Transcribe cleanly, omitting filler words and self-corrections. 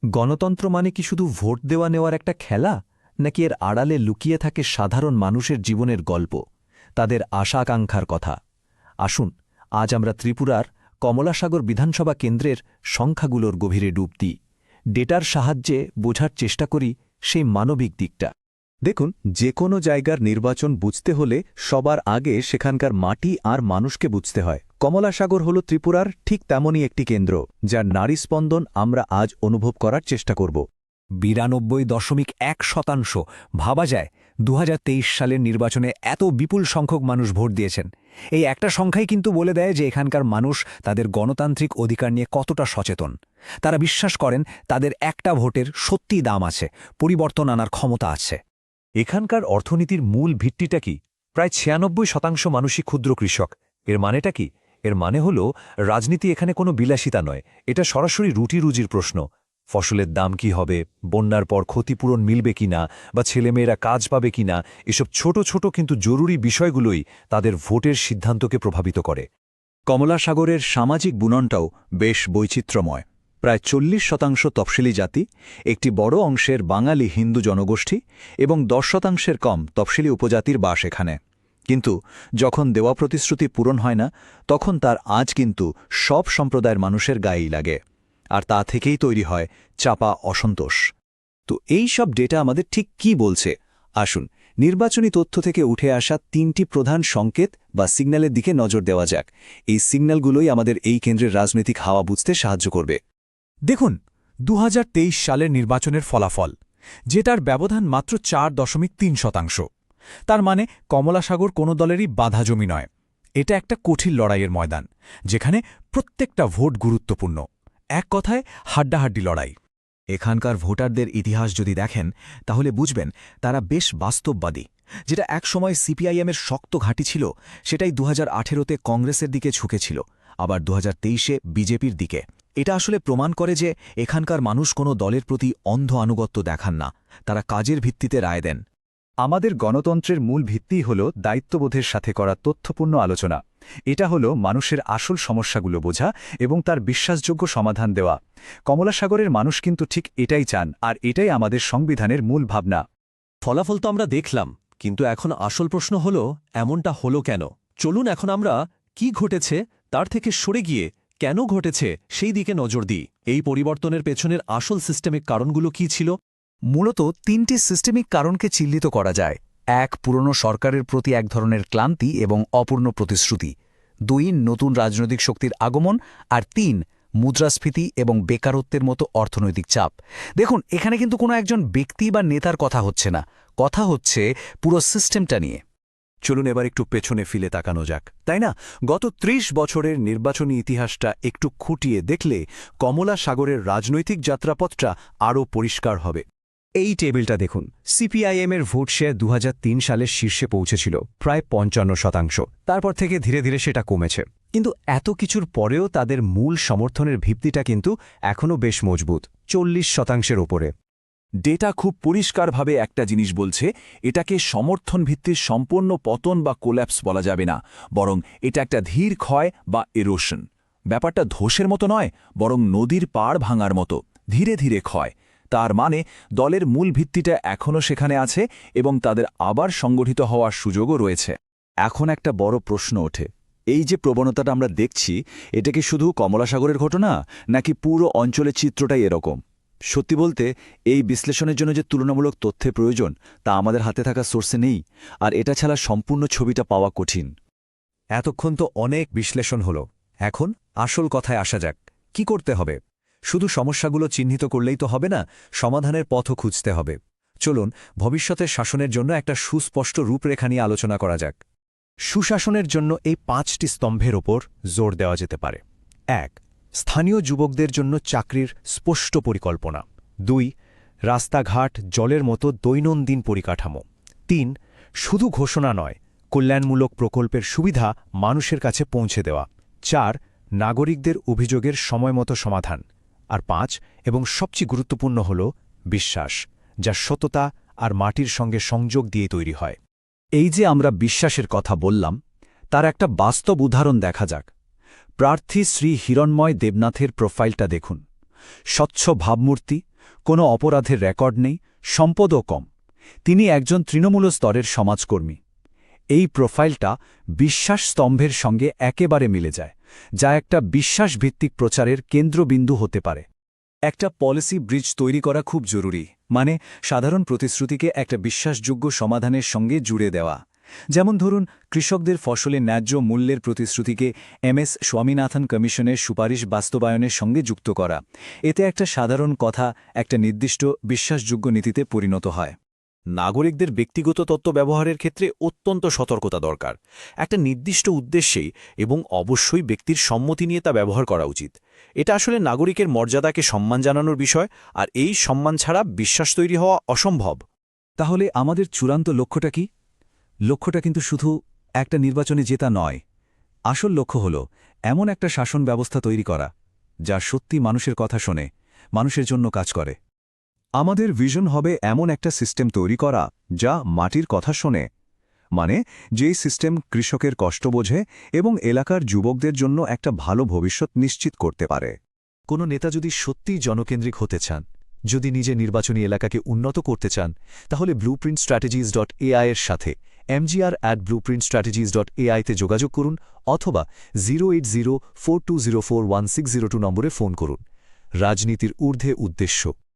গণতন্ত্র মানে কি শুধু ভোট দেওয়া নেওয়ার একটা খেলা, নাকি এর আড়ালে লুকিয়ে থাকে সাধারণ মানুষের জীবনের গল্প, তাদের আশা আকাঙ্ক্ষার কথা? আসুন আজ আমরা ত্রিপুরার কমলাসাগর বিধানসভা কেন্দ্রের সংখ্যাগুলোর গভীরে ডুব দিই, ডেটার সাহায্যে বোঝার চেষ্টা করি সেই মানবিক দিকটা। দেখুন, যে কোনো জায়গার নির্বাচন বুঝতে হলে সবার আগে সেখানকার মাটি আর মানুষকে বুঝতে হয়। কমলাসাগর হল ত্রিপুরার ঠিক তেমনই একটি কেন্দ্র, যার নারী স্পন্দন আমরা আজ অনুভব করার চেষ্টা করব। ৯২.১%। ভাবা যায় ২০২৩ সালের নির্বাচনে এত বিপুল সংখ্যক মানুষ ভোট দিয়েছেন। এই একটা সংখ্যাই কিন্তু বলে দেয় যে এখানকার মানুষ তাদের গণতান্ত্রিক অধিকার নিয়ে কতটা সচেতন। তারা বিশ্বাস করেন তাদের একটা ভোটের সত্যিই দাম আছে, পরিবর্তন আনার ক্ষমতা আছে। এখানকার অর্থনীতির মূল ভিত্তিটা কি? প্রায় ৯৬% মানুষই ক্ষুদ্র কৃষক। এর মানেটা কি? এর মানে হল রাজনীতি এখানে কোনো বিলাসিতা নয়, এটা সরাসরি রুটি রুজির প্রশ্ন। ফসলের দাম কি হবে, বন্যার পর ক্ষতিপূরণ মিলবে কিনা, বা ছেলেমেয়েরা কাজ পাবে কিনা, এসব ছোট ছোট কিন্তু জরুরি বিষয়গুলোই তাদের ভোটের সিদ্ধান্তকে প্রভাবিত করে। কমলাসাগরের সামাজিক বুননটাও বেশ বৈচিত্র্যময়। প্রায় ৪০% তফসিলি জাতি, একটি বড় অংশের বাঙালি হিন্দু জনগোষ্ঠী এবং ১০% কম তফসিলি উপজাতির বাস এখানে। কিন্তু যখন দেওয়া প্রতিশ্রুতি পূরণ হয় না, তখন তার আজ কিন্তু সব সম্প্রদায়ের মানুষের গায়েই লাগে। আর তা থেকেই তৈরি হয় চাপা অসন্তোষ। তো এই সব ডেটা আমাদের ঠিক কি বলছে? আসুন নির্বাচনী তথ্য থেকে উঠে আসা ৩টি প্রধান সংকেত বা সিগন্যালের দিকে নজর দেওয়া যাক। এই সিগন্যালগুলোই আমাদের এই কেন্দ্রের রাজনৈতিক হাওয়া বুঝতে সাহায্য করবে। দেখুন, ২০২৩ সালের নির্বাচনের ফলাফল, যেটার ব্যবধান মাত্র ৪.৩%। তার মানে কমলাসাগর কোনো দলেরই বাধা জমি নয়। এটা একটা কঠিন লড়াইয়ের ময়দান, যেখানে প্রত্যেকটা ভোট গুরুত্বপূর্ণ। এক কথায় হাড্ডাহাড্ডি লড়াই। এখানকার ভোটারদের ইতিহাস যদি দেখেন, তাহলে বুঝবেন তারা বেশ বাস্তববাদী। যেটা একসময় সিপিআইএমের শক্ত ঘাঁটি ছিল, সেটাই ২০১৮তে কংগ্রেসের দিকে ঝুঁকেছিল, আবার ২০২৩-এ বিজেপির দিকে। এটা আসলে প্রমাণ করে যে এখানকার মানুষ কোনো দলের প্রতি অন্ধ আনুগত্য দেখান না, তারা কাজের ভিত্তিতে রায় দেন। আমাদের গণতন্ত্রের মূল ভিত্তিই হল দায়িত্ববোধের সাথে করা তথ্যপূর্ণ আলোচনা। এটা হল মানুষের আসল সমস্যাগুলো বোঝা এবং তার বিশ্বাসযোগ্য সমাধান দেওয়া। কমলাসাগরের মানুষ কিন্তু ঠিক এটাই চান, আর এটাই আমাদের সংবিধানের মূল ভাবনা। ফলাফল তো আমরা দেখলাম, কিন্তু এখন আসল প্রশ্ন হল, এমনটা হলো কেন? চলুন এখন আমরা কি ঘটেছে তার থেকে সরে গিয়ে কেন ঘটেছে সেই দিকে নজর দিই। এই পরিবর্তনের পেছনের আসল সিস্টেমিক কারণগুলো কি ছিল? মূলত ৩টি সিস্টেমিক কারণকে চিহ্নিত করা যায়। ১. পুরনো সরকারের প্রতি এক ধরনের ক্লান্তি এবং অপূর্ণ প্রতিশ্রুতি। ২. নতুন রাজনৈতিক শক্তির আগমন। আর ৩. মুদ্রাস্ফীতি এবং বেকারত্বের মতো অর্থনৈতিক চাপ। দেখুন, এখানে কিন্তু কোনো একজন ব্যক্তি বা নেতার কথা হচ্ছে না, কথা হচ্ছে পুরো সিস্টেমটা নিয়ে। চলুন এবার একটু পেছনে ফিরে তাকানো যাক, তাই না? গত ৩০ বছরের নির্বাচনী ইতিহাসটা একটু খুঁটিয়ে দেখলে কমলাসাগরের রাজনৈতিক যাত্রাপথটা আরও পরিষ্কার হবে। এই টেবিলটা দেখুন। সিপিআইএমের ভোট শেয়ার ২০০৩ সালের শীর্ষে পৌঁছেছিল প্রায় ৫৫%। তারপর থেকে ধীরে ধীরে সেটা কমেছে। কিন্তু এত কিছুর পরেও তাদের মূল সমর্থনের ভিত্তিটা কিন্তু এখনও বেশ মজবুত, ৪০%-এর ওপরে। ডেটা খুব পরিষ্কারভাবে একটা জিনিস বলছে, এটাকে সমর্থন ভিত্তির সম্পূর্ণ পতন বা কোল্যাপস বলা যাবে না, বরং এটা একটা ধীর ক্ষয় বা এরোশন। ব্যাপারটা ধসের মতো নয়, বরং নদীর পাড় ভাঙার মতো ধীরে ধীরে ক্ষয়। তার মানে দলের মূল ভিত্তিটা এখনও সেখানে আছে এবং তাদের আবার সংগঠিত হওয়ার সুযোগও রয়েছে। এখন একটা বড় প্রশ্ন ওঠে, এই যে প্রবণতাটা আমরা দেখছি, এটা কি শুধু কমলাসাগরের ঘটনা, নাকি পুরো অঞ্চলের চিত্রটাই এরকম? সত্যি বলতে এই বিশ্লেষণের জন্য যে তুলনামূলক তথ্যের প্রয়োজন, তা আমাদের হাতে থাকা সোর্সে নেই, আর এটা ছাড়া সম্পূর্ণ ছবিটা পাওয়া কঠিন। এতক্ষণ তো অনেক বিশ্লেষণ হলো, এখন আসল কথায় আসা যাক। কি করতে হবে? শুধু সমস্যাগুলো চিহ্নিত করলেই তো হবে না, সমাধানের পথও খুঁজতে হবে। চলুন ভবিষ্যতের শাসনের জন্য একটা সুস্পষ্ট রূপরেখা নিয়ে আলোচনা করা যাক। সুশাসনের জন্য এই ৫টি স্তম্ভের ওপর জোর দেওয়া যেতে পারে। ১. স্থানীয় যুবকদের জন্য চাকরির স্পষ্ট পরিকল্পনা। ২. রাস্তাঘাট, জলের মতো দৈনন্দিন পরিকাঠামো। ৩. শুধু ঘোষণা নয়, কল্যাণমূলক প্রকল্পের সুবিধা মানুষের কাছে পৌঁছে দেওয়া। ৪. নাগরিকদের অভিযোগের সময়মতো সমাধান। আর ৫, এবং সবচেয়ে গুরুত্বপূর্ণ হল বিশ্বাস, যা সততা আর মাটির সঙ্গে সংযোগ দিয়ে তৈরি হয়। এই যে আমরা বিশ্বাসের কথা বললাম, তার একটা বাস্তব উদাহরণ দেখা যাক। প্রার্থী শ্রী হিরণময় দেবনাথের প্রোফাইলটা দেখুন। স্বচ্ছ ভাবমূর্তি, কোনো অপরাধের রেকর্ড নেই, সম্পদও কম। তিনি একজন তৃণমূল স্তরের সমাজকর্মী। এই প্রোফাইলটা বিশ্বাস স্তম্ভের সঙ্গে একেবারে মিলে যায়, যা একটা বিশ্বাসভিত্তিক প্রচারের কেন্দ্রবিন্দু হতে পারে। একটা পলিসি ব্রিজ তৈরি করা খুব জরুরি, মানে সাধারণ প্রতিশ্রুতিকে একটা বিশ্বাসযোগ্য সমাধানের সঙ্গে জুড়ে দেওয়া। যেমন ধরুন, কৃষকদের ফসলের ন্যায্য মূল্যের প্রতিশ্রুতিকে MS স্বামীনাথন কমিশনের সুপারিশ বাস্তবায়নের সঙ্গে যুক্ত করা। এতে একটা সাধারণ কথা একটা নির্দিষ্ট বিশ্বাসযোগ্য নীতিতে পরিণত হয়। নাগরিকদের ব্যক্তিগত তথ্য ব্যবহারের ক্ষেত্রে অত্যন্ত সতর্কতা দরকার। একটা নির্দিষ্ট উদ্দেশ্যেই এবং অবশ্যই ব্যক্তির সম্মতি নিয়ে তা ব্যবহার করা উচিত। এটা আসলে নাগরিকের মর্যাদাকে সম্মান জানানোর বিষয়, আর এই সম্মান ছাড়া বিশ্বাস তৈরি হওয়া অসম্ভব। তাহলে আমাদের চূড়ান্ত লক্ষ্যটা কি? লক্ষ্যটা কিন্তু শুধু একটা নির্বাচনে জেতা নয়। আসল লক্ষ্য হল এমন একটা শাসন ব্যবস্থা তৈরি করা যা সত্যি মানুষের কথা শোনে, মানুষের জন্য কাজ করে। আমাদের ভিশন হবে এমন একটা সিস্টেম তৈরি করা যা মাটির কথা শোনে, মানে যেই সিস্টেম কৃষকের কষ্ট বোঝে এবং এলাকার যুবকদের জন্য একটা ভালো ভবিষ্যৎ নিশ্চিত করতে পারে। কোনো নেতা যদি সত্যিই জনকেন্দ্রিক হতে চান, যদি নিজে নির্বাচনী এলাকাকে উন্নত করতে চান, তাহলে blueprintstrategies.ai এর সাথে mgr@blueprintstrategies.ai তে যোগাযোগ করুন অথবা 08042041602 নম্বরে ফোন করুন। রাজনীতির ঊর্ধ্বে উদ্দেশ্য।